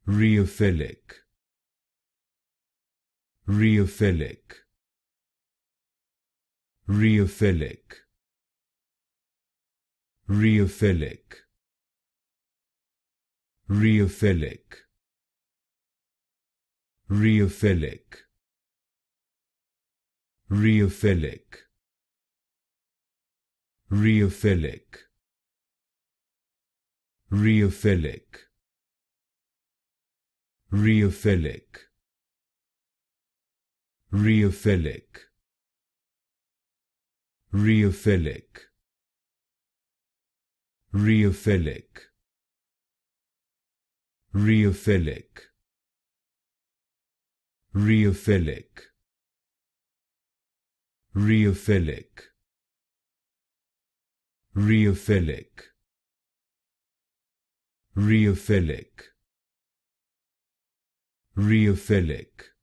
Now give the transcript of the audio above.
Rheophilic, Rheophilic, Rheophilic, Rheophilic, Rheophilic, Rheophilic, Rheophilic, Rheophilic, Rheophilic, Rheophilic, Rheophilic, Rheophilic, Rheophilic, Rheophilic, Rheophilic, Rheophilic, Rheophilic, Rheophilic, Rheophilic,